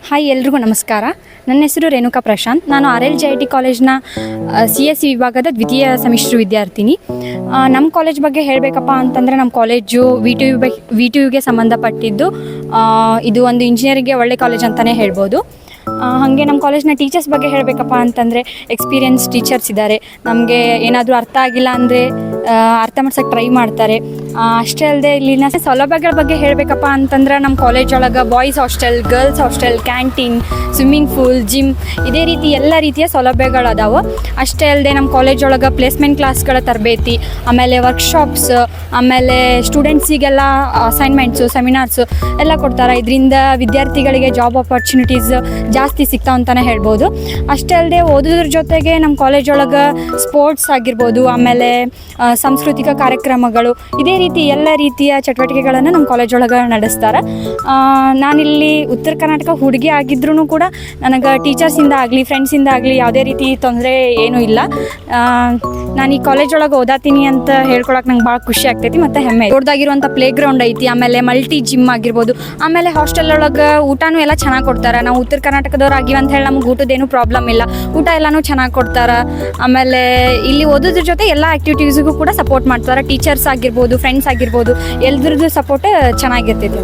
Hi ಎಲ್ರಿಗೂ ನಮಸ್ಕಾರ. ನನ್ನ ಹೆಸರು ರೇಣುಕಾ ಪ್ರಶಾಂತ್. ನಾನು RLJIT ಕಾಲೇಜ್ನ CSE ವಿಭಾಗದ ದ್ವಿತೀಯ ಸೆಮಿಸ್ಟರ್ ವಿದ್ಯಾರ್ಥಿನಿ. ನಮ್ಮ ಕಾಲೇಜ್ ಬಗ್ಗೆ ಹೇಳಬೇಕಪ್ಪ ಅಂತಂದರೆ ನಮ್ಮ ಕಾಲೇಜು VTUಗೆ ಸಂಬಂಧಪಟ್ಟಿದ್ದು. ಇದು ಒಂದು ಇಂಜಿನಿಯರಿಂಗ್ಗೆ ಒಳ್ಳೆ ಕಾಲೇಜ್ ಅಂತಲೇ ಹೇಳ್ಬೋದು. ಹಾಗೆ ನಮ್ಮ ಕಾಲೇಜ್ನ ಟೀಚರ್ಸ್ ಬಗ್ಗೆ ಹೇಳಬೇಕಪ್ಪ ಅಂತಂದರೆ ಎಕ್ಸ್ಪೀರಿಯನ್ಸ್ ಟೀಚರ್ಸ್ ಇದ್ದಾರೆ. ನಮಗೆ ಏನಾದರೂ ಅರ್ಥ ಆಗಿಲ್ಲ ಅಂದರೆ ಅರ್ಥ ಮಾಡ್ಸೋಕ್ಕೆ ಟ್ರೈ ಮಾಡ್ತಾರೆ. ಅಷ್ಟೇ ಅಲ್ಲದೆ ಇಲ್ಲಿನ ಸೌಲಭ್ಯಗಳ ಬಗ್ಗೆ ಹೇಳಬೇಕಪ್ಪ ಅಂತಂದ್ರೆ ನಮ್ಮ ಕಾಲೇಜ್ ಒಳಗೆ boys hostel, girls hostel, canteen, swimming pool, gym ಇದೇ ರೀತಿ ಎಲ್ಲ ರೀತಿಯ ಸೌಲಭ್ಯಗಳು ಅದಾವೆ. ಅಷ್ಟೇ ಅಲ್ಲದೆ ನಮ್ಮ ಕಾಲೇಜ್ ಒಳಗೆ ಪ್ಲೇಸ್ಮೆಂಟ್ ಕ್ಲಾಸ್ಗಳ ತರಬೇತಿ, ಆಮೇಲೆ ವರ್ಕ್ಶಾಪ್ಸ್, ಆಮೇಲೆ ಸ್ಟೂಡೆಂಟ್ಸಿಗೆಲ್ಲ ಅಸೈನ್ಮೆಂಟ್ಸು, ಸೆಮಿನಾರ್ಸು ಎಲ್ಲ ಕೊಡ್ತಾರೆ. ಇದರಿಂದ ವಿದ್ಯಾರ್ಥಿಗಳಿಗೆ ಜಾಬ್ ಆಪರ್ಚುನಿಟೀಸ್ ಜಾಸ್ತಿ ಸಿಗ್ತಾವೆ ಅಂತಲೇ ಹೇಳ್ಬೋದು. ಅಷ್ಟೇ ಅಲ್ಲದೆ ಓದೋದ್ರ ಜೊತೆಗೆ ನಮ್ಮ ಕಾಲೇಜ್ ಒಳಗೆ ಸ್ಪೋರ್ಟ್ಸ್ ಆಗಿರ್ಬೋದು, ಆಮೇಲೆ ಸಾಂಸ್ಕೃತಿಕ ಕಾರ್ಯಕ್ರಮಗಳು, ಇದೇ ರೀತಿ ಎಲ್ಲ ರೀತಿಯ ಚಟುವಟಿಕೆಗಳನ್ನು ನಮ್ಮ ಕಾಲೇಜ್ ಒಳಗೆ ನಡೆಸ್ತಾರೆ. ನಾನಿಲ್ಲಿ ಉತ್ತರ ಕರ್ನಾಟಕ ಹುಡುಗಿ ಆಗಿದ್ರೂ ಕೂಡ ನನಗೆ ಟೀಚರ್ಸಿಂದ ಆಗಲಿ ಫ್ರೆಂಡ್ಸಿಂದ ಆಗಲಿ ಯಾವುದೇ ರೀತಿ ತೊಂದರೆ ಏನೂ ಇಲ್ಲ. ನಾನು ಈ ಕಾಲೇಜ್ ಒಳಗೆ ಓದಾತೀನಿ ಅಂತ ಹೇಳ್ಕೊಳಕ್ಕೆ ನಂಗೆ ಭಾಳ ಖುಷಿ ಆಗ್ತೈತಿ ಮತ್ತು ಹೆಮ್ಮೆ. ದೊಡ್ಡದಾಗಿರುವಂಥ ಪ್ಲೇ ಗ್ರೌಂಡ್ ಐತಿ, ಆಮೇಲೆ ಮಲ್ಟಿ ಜಿಮ್ ಆಗಿರ್ಬೋದು, ಆಮೇಲೆ ಹಾಸ್ಟೆಲ್ ಒಳಗೆ ಊಟನೂ ಎಲ್ಲ ಚೆನ್ನಾಗಿ ಕೊಡ್ತಾರೆ. ನಾವು ಉತ್ತರ ಕರ್ನಾಟಕದವ್ರು ಆಗಿವಿ ಅಂತ ಹೇಳಿ ನಮ್ಗೆ ಊಟದೇನು ಪ್ರಾಬ್ಲಮ್ ಇಲ್ಲ, ಊಟ ಎಲ್ಲನೂ ಚೆನ್ನಾಗಿ ಕೊಡ್ತಾರೆ. ಆಮೇಲೆ ಇಲ್ಲಿ ಓದೋದ್ರ ಜೊತೆ ಎಲ್ಲ ಆ್ಯಕ್ಟಿವಿಟೀಸ್ಗೂ ಕೂಡ ಸಪೋರ್ಟ್ ಮಾಡ್ತಾರೆ. ಟೀಚರ್ಸ್ ಆಗಿರ್ಬೋದು, ಫ್ರೆಂಡ್ಸ್ ಆಗಿರ್ಬೋದು, ಎಲ್ಲದ್ರದ್ದು ಸಪೋರ್ಟ್ ಚೆನ್ನಾಗಿರ್ತೈತಿ.